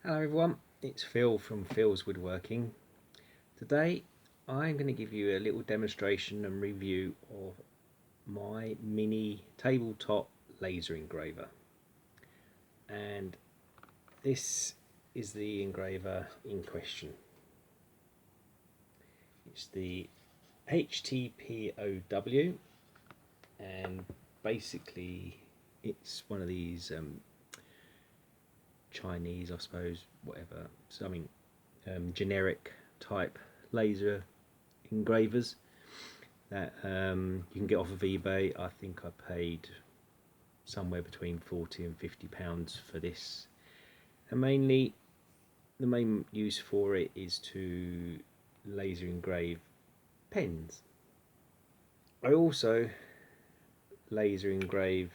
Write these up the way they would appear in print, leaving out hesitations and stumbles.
Hello everyone, it's Phil from Phil's Woodworking. Today I'm going to give you a little demonstration and review of my mini tabletop laser engraver. And this is the engraver in question. It's the HTPOW, and basically it's one of these Chinese, I suppose, whatever, something generic type laser engravers that you can get off of eBay. I think I paid somewhere between £40 and £50 for this, and mainly the main use for it is to laser engrave pens. I also laser engrave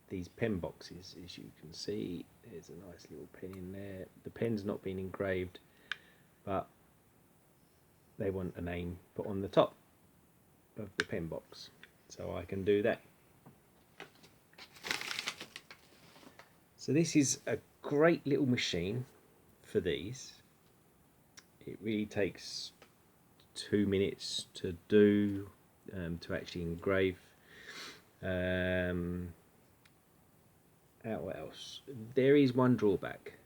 these pen boxes. As you can see, there's a nice little pen in there. The pen's not been engraved, but they want a name put on the top of the pen box, so I can do that. So this is a great little machine for these. It really takes 2 minutes to do, to actually engrave. What else? There is one drawback.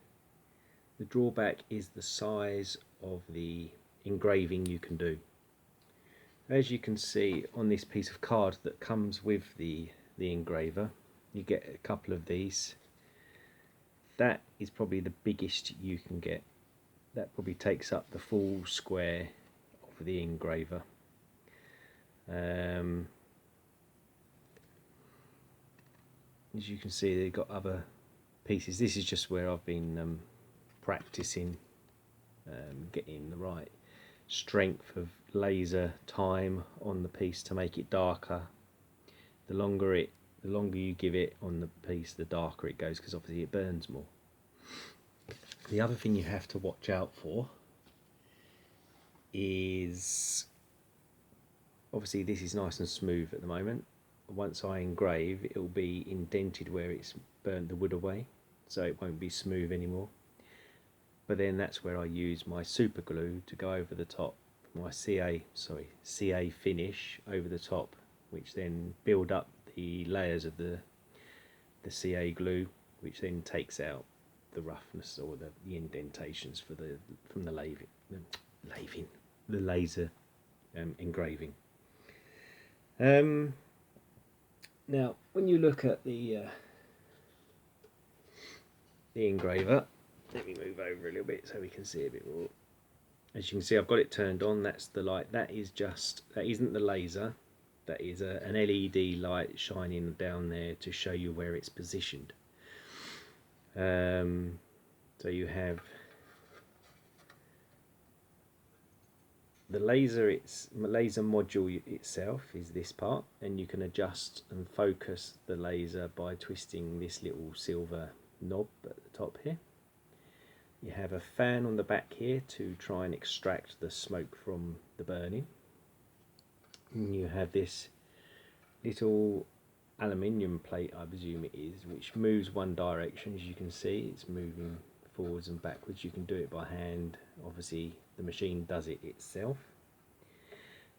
The drawback is the size of the engraving you can do. As you can see on this piece of card that comes with the engraver, you get a couple of these. That is probably the biggest you can get. That probably takes up the full square of the engraver. As you can see, they've got other pieces. This is just where I've been practicing getting the right strength of laser time on the piece to make it darker. The longer you give it on the piece, the darker it goes, because obviously it burns more. The other thing you have to watch out for is, obviously this is nice and smooth at the moment. Once I engrave, it will be indented where it's burnt the wood away, so it won't be smooth anymore. But then that's where I use my super glue to go over the top, my CA finish over the top, which then build up the layers of the CA glue, which then takes out the roughness or the indentations from the laser engraving. Now, when you look at the engraver, let me move over a little bit so we can see a bit more. As you can see, I've got it turned on. That's the light. That isn't the laser. That is an LED light shining down there to show you where it's positioned. So you have the laser module itself is this part, and you can adjust and focus the laser by twisting this little silver knob at the top here. You have a fan on the back here to try and extract the smoke from the burning. And you have this little aluminium plate, I presume it is, which moves one direction. As you can see, it's moving forwards and backwards. You can do it by hand. Obviously the machine does it itself.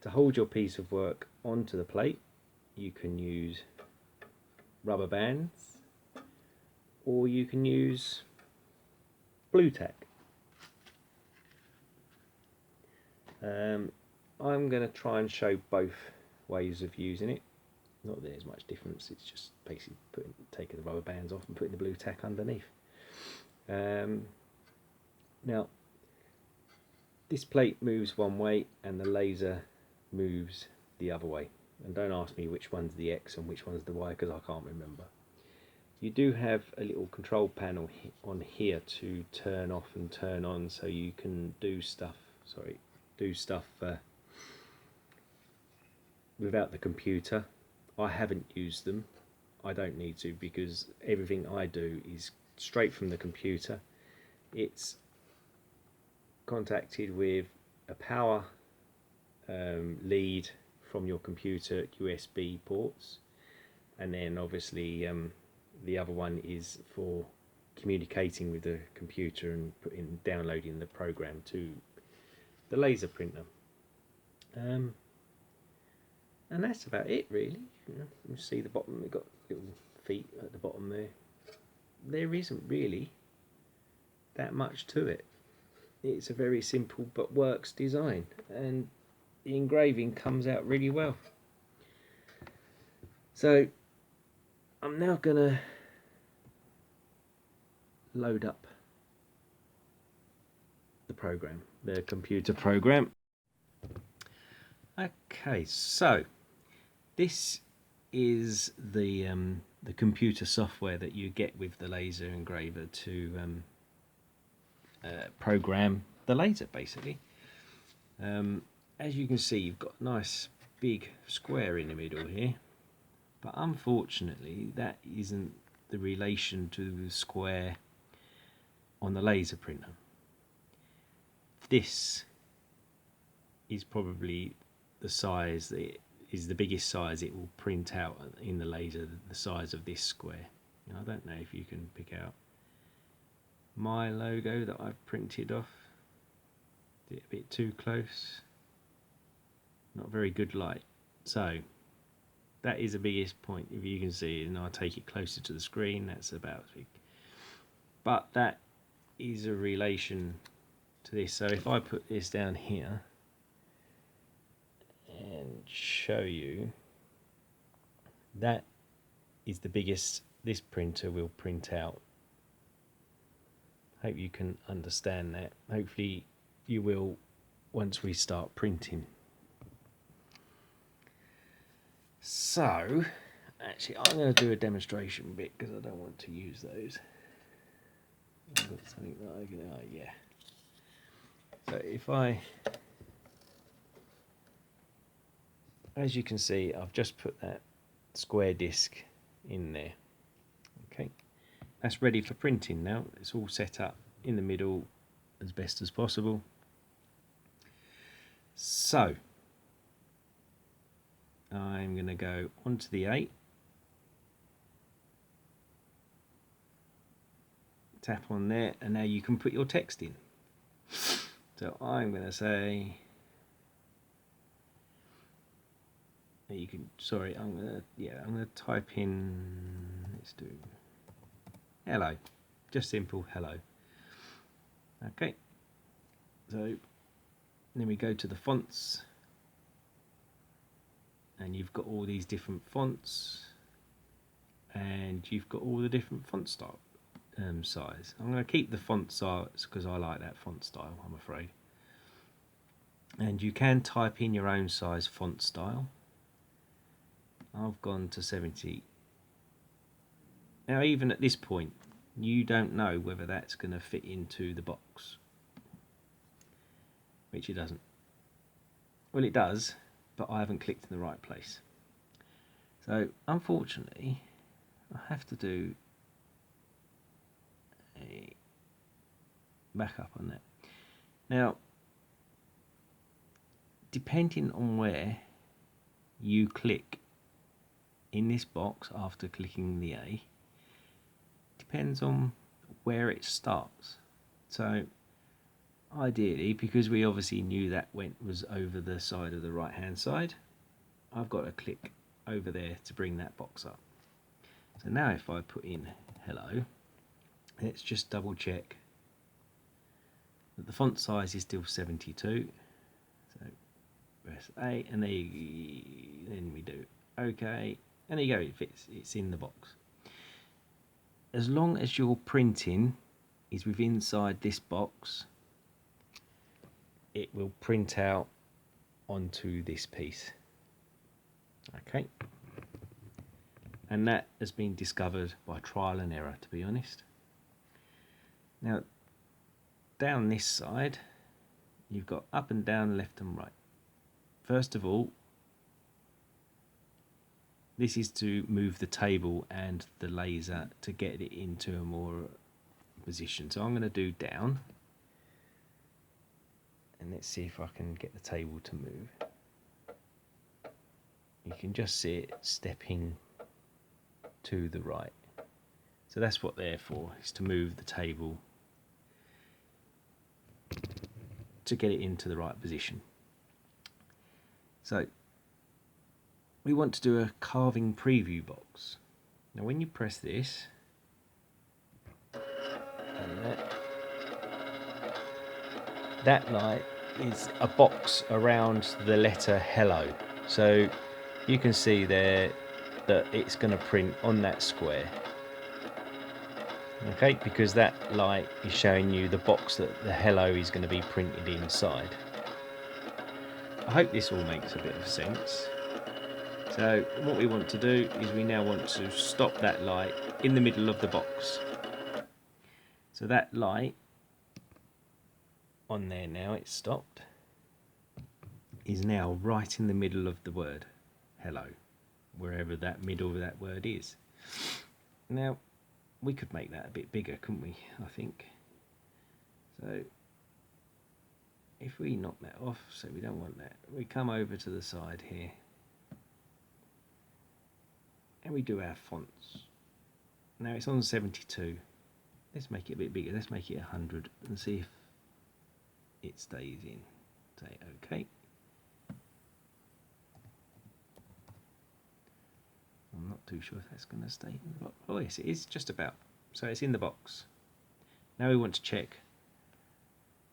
To hold your piece of work onto the plate, you can use rubber bands, or you can use blue tack. I'm going to try and show both ways of using it. Not that there's much difference, it's just basically taking the rubber bands off and putting the blue tack underneath. Now, this plate moves one way and the laser moves the other way. And don't ask me which one's the X and which one's the Y, because I can't remember. You do have a little control panel on here to turn off and turn on, so you can do stuff without the computer. I haven't used them. I don't need to, because everything I do is straight from the computer. It's contacted with a power lead from your computer USB ports, and then obviously the other one is for communicating with the computer and downloading the program to the laser printer. And that's about it, really. You see the bottom, we've got little feet at the bottom there. There isn't really that much to it. It's a very simple but works design, and the engraving comes out really well. So I'm now gonna load up the program, the computer program. Okay, so this is the computer software that you get with the laser engraver to program the laser, basically. As you can see, you've got a nice big square in the middle here, but unfortunately that isn't the relation to the square on the laser printer. This is probably the size that is the biggest size it will print out in the laser, the size of this square. And I don't know if you can pick out my logo that I've printed off. Did it a bit too close, not very good light. So that is the biggest point, if you can see, and I'll take it closer to the screen, that's about as big. But that is a relation to this. So if I put this down here and show you, that is the biggest this printer will print out. Hope you can understand that. Hopefully you will once we start printing. So actually I'm going to do a demonstration bit because I don't want to use those. I've got something that I can, oh yeah. So if as you can see, I've just put that square disc in there. Okay, that's ready for printing now. It's all set up in the middle as best as possible. So I'm going to go onto the 8, tap on there, and now you can put your text in. So I'm going to say, you can, sorry, I'm going to type in, let's do hello, just simple hello. Okay, so then we go to the fonts, and you've got all these different fonts, and you've got all the different font style size. I'm going to keep the font size because I like that font style, I'm afraid. And you can type in your own size font style. I've gone to 70. Now even at this point you don't know whether that's going to fit into the box, which it doesn't. Well, it does, but I haven't clicked in the right place. So unfortunately I have to do a backup on that. Now depending on where you click in this box after clicking the A, depends on where it starts. So ideally, because we obviously knew that was over the side of the right hand side, I've got to click over there to bring that box up. So now if I put in hello, let's just double check that the font size is still 72. So press A, and then we do OK, and there you go, it fits, it's in the box. As long as your printing is within inside this box, it will print out onto this piece. Okay, and that has been discovered by trial and error, to be honest. Now down this side you've got up and down, left and right. First of all, this is to move the table and the laser to get it into a more position. So I'm going to do down, and let's see if I can get the table to move. You can just see it stepping to the right. So that's what they're for, is to move the table to get it into the right position. So we want to do a carving preview box. Now when you press this, and that light is a box around the letter hello. So you can see there that it's going to print on that square. Okay, because that light is showing you the box that the hello is going to be printed inside. I hope this all makes a bit of sense. So what we want to do is we now want to stop that light in the middle of the box. So that light on there now, it's stopped, is now right in the middle of the word hello, wherever that middle of that word is. Now we could make that a bit bigger, couldn't we? I think so. If we knock that off, so we don't want that, we come over to the side here and we do our fonts. Now it's on 72. Let's make it a bit bigger. Let's make it 100 and see if it stays in. Say OK. I'm not too sure if that's going to stay in the box. Oh yes, it is just about. So it's in the box. Now we want to check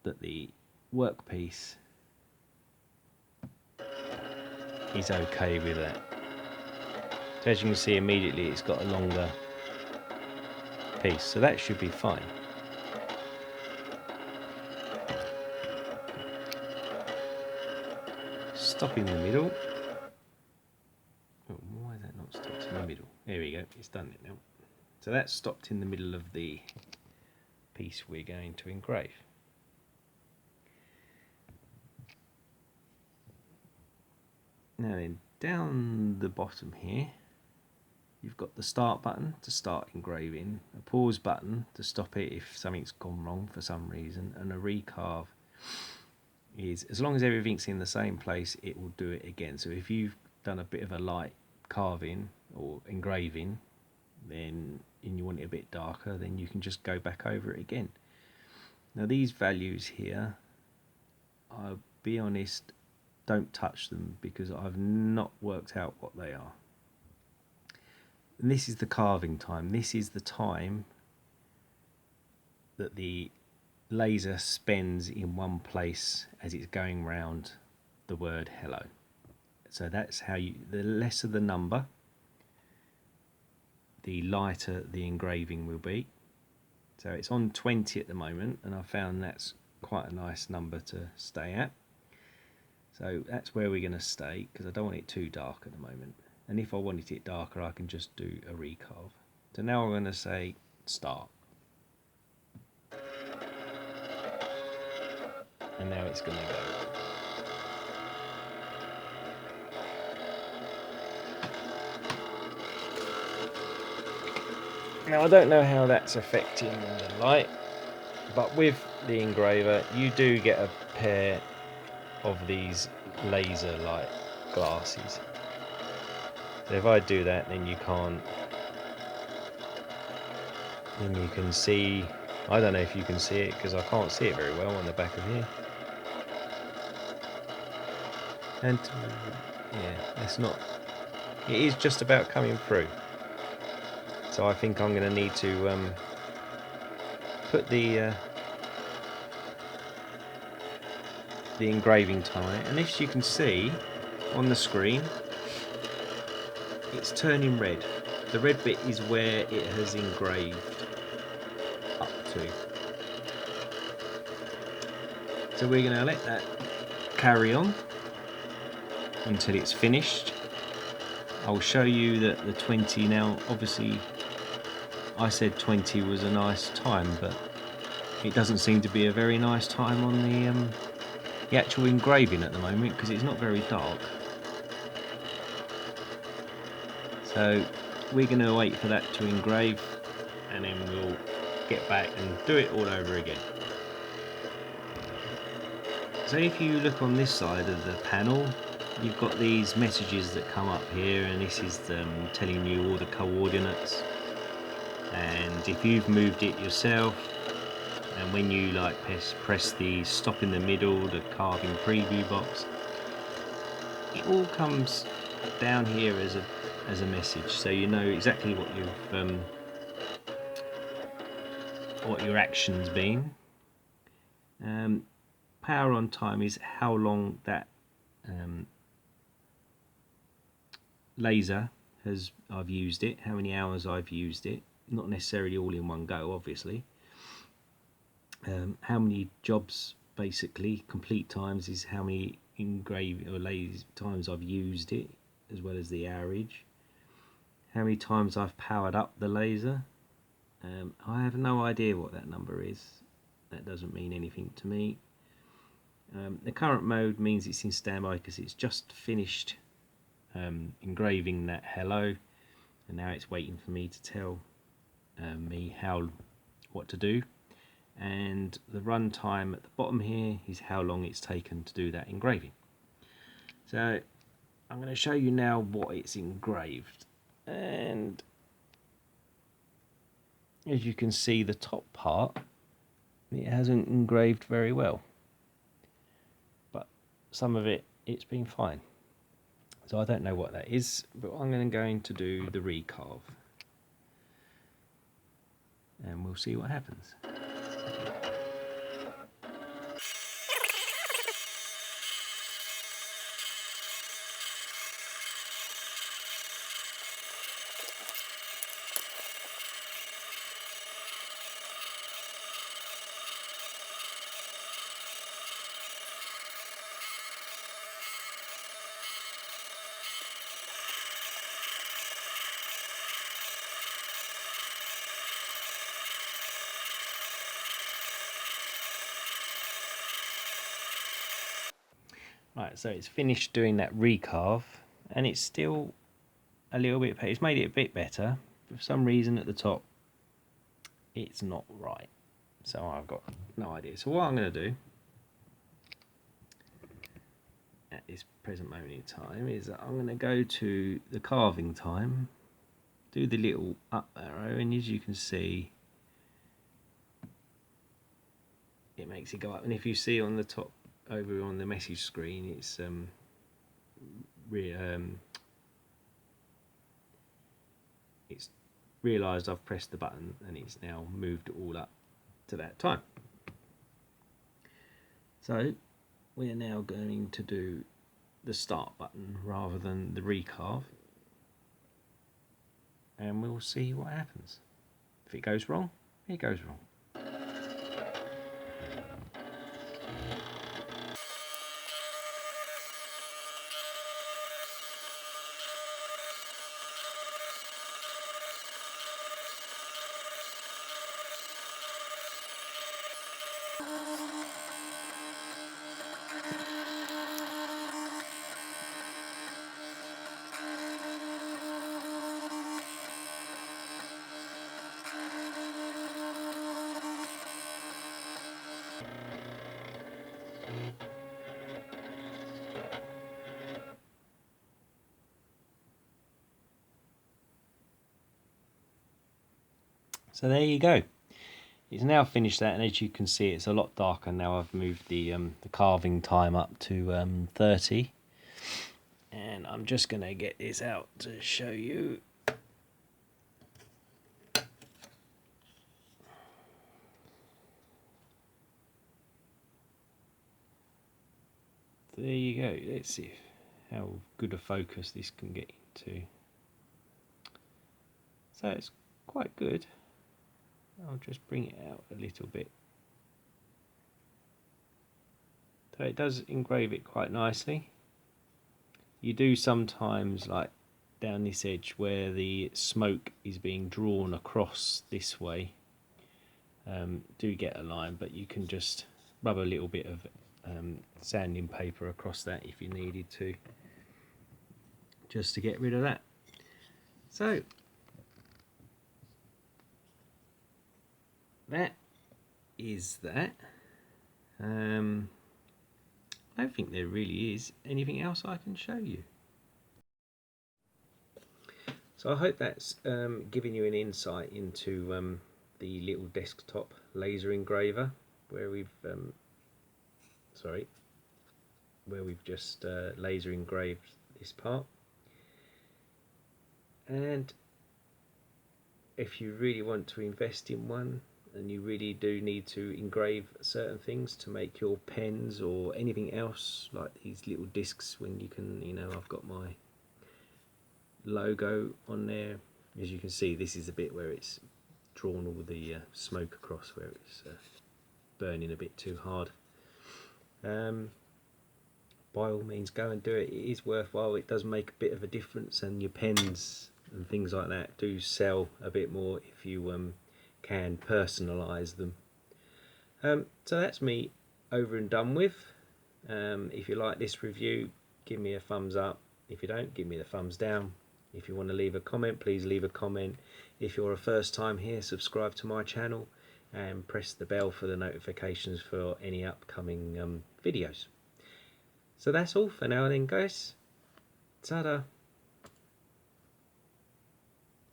that the workpiece is okay with that. So as you can see, immediately it's got a longer piece, so that should be fine. Stop in the middle. Oh, why is that not stopped in the middle? There we go, it's done it now. So that's stopped in the middle of the piece we're going to engrave. Now then, down the bottom here, you've got the start button to start engraving, a pause button to stop it if something's gone wrong for some reason, and a recarve is, as long as everything's in the same place, it will do it again. So if you've done a bit of a light carving or engraving, then and you want it a bit darker, then you can just go back over it again. Now these values here, I'll be honest, don't touch them because I've not worked out what they are. And this is the carving time. This is the time that the laser spends in one place as it's going round the word hello. So that's how you, the lesser the number, the lighter the engraving will be. So it's on 20 at the moment, and I found that's quite a nice number to stay at. So that's where we're going to stay, because I don't want it too dark at the moment. And if I wanted it darker, I can just do a recarve. So now I'm going to say start. And now it's going to go. Now I don't know how that's affecting the light, but with the engraver you do get a pair of these laser light glasses. So if I do that, then you can't, then you can see, I don't know if you can see it because I can't see it very well on the back of here. And yeah, it's not, it is just about coming through. So I think I'm going to need to put the engraving time, and as you can see on the screen, it's turning red. The red bit is where it has engraved up to. So we're going to let that carry on until it's finished. I'll show you that the 20 now, obviously I said 20 was a nice time, but it doesn't seem to be a very nice time on the actual engraving at the moment because it's not very dark. So we're going to wait for that to engrave and then we'll get back and do it all over again. So if you look on this side of the panel, you've got these messages that come up here, and this is telling you all the coordinates. and if you've moved it yourself, and when you like press the stop in the middle, the carving preview box, it all comes down here as a message, so you know exactly what your action's been. Power on time is how long that laser I've used it, how many hours I've used it, not necessarily all in one go, obviously. How many jobs, basically, complete times is how many engraving or laser times I've used it, as well as the average. How many times I've powered up the laser. I have no idea what that number is. That doesn't mean anything to me. The current mode means it's in standby because it's just finished engraving that hello, and now it's waiting for me to tell me what to do. And the run time at the bottom here is how long it's taken to do that engraving. So I'm going to show you now what it's engraved, and as you can see, the top part, it hasn't engraved very well, but some of it's been fine. So I don't know what that is, but I'm going to do the recarve, and we'll see what happens. Right, so it's finished doing that recarve, and it's still a little bit, it's made it a bit better. For some reason at the top, it's not right. So I've got no idea. So what I'm going to do at this present moment in time is that I'm going to go to the carving time, do the little up arrow, and as you can see, it makes it go up. And if you see on the top over on the message screen, it's it's realised I've pressed the button, and it's now moved it all up to that time. So we're now going to do the start button rather than the recarve, and we'll see what happens. If it goes wrong, it goes wrong. So there you go. It's now finished that, and as you can see, it's a lot darker now. I've moved the carving time up to 30, and I'm just going to get this out to show you. There you go. Let's see how good a focus this can get into. So it's quite good. I'll just bring it out a little bit. So it does engrave it quite nicely. You do sometimes, like down this edge where the smoke is being drawn across this way, do get a line, but you can just rub a little bit of sanding paper across that if you needed to, just to get rid of that. So that is that. I don't think there really is anything else I can show you. So I hope that's giving you an insight into the little desktop laser engraver where we've just laser engraved this part. And if you really want to invest in one, and you really do need to engrave certain things to make your pens or anything else, like these little discs, when you can, you know, I've got my logo on there. As you can see, this is a bit where it's drawn all the smoke across, where it's burning a bit too hard. By all means, go and do it. It is worthwhile. It does make a bit of a difference, and your pens and things like that do sell a bit more if you can personalise them. So that's me over and done with. If you like this review, give me a thumbs up. If you don't, give me the thumbs down. If you want to leave a comment, please leave a comment. If you're a first time here, subscribe to my channel and press the bell for the notifications for any upcoming videos. So that's all for now then, guys. Ta-da.